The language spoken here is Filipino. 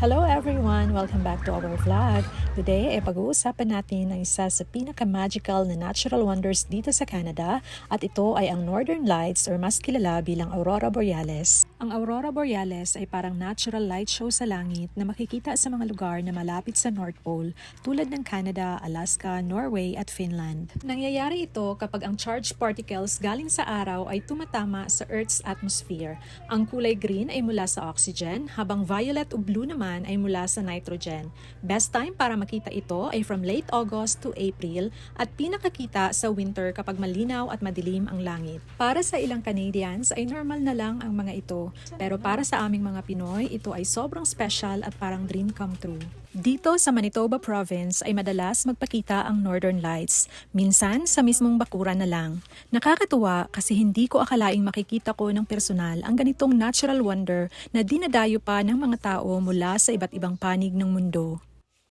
Hello everyone! Welcome back to our vlog. Today ay pag-uusapan natin ang isa sa pinaka-magical na natural wonders dito sa Canada at ito ay ang Northern Lights or mas kilala bilang Aurora Borealis. Ang Aurora Borealis ay parang natural light show sa langit na makikita sa mga lugar na malapit sa North Pole tulad ng Canada, Alaska, Norway at Finland. Nangyayari ito kapag ang charged particles galing sa araw ay tumatama sa Earth's atmosphere. Ang kulay green ay mula sa oxygen habang violet o blue naman ay mula sa nitrogen. Best time para makita ito ay from late August to April at pinakakita sa winter kapag malinaw at madilim ang langit. Para sa ilang Canadians ay normal na lang ang mga ito, pero para sa aming mga Pinoy, ito ay sobrang special at parang dream come true. Dito sa Manitoba Province ay madalas magpakita ang Northern Lights, minsan sa mismong bakuran na lang. Nakakatuwa kasi hindi ko akalaing makikita ko ng personal ang ganitong natural wonder na dinadayo pa ng mga tao mula sa iba't ibang panig ng mundo.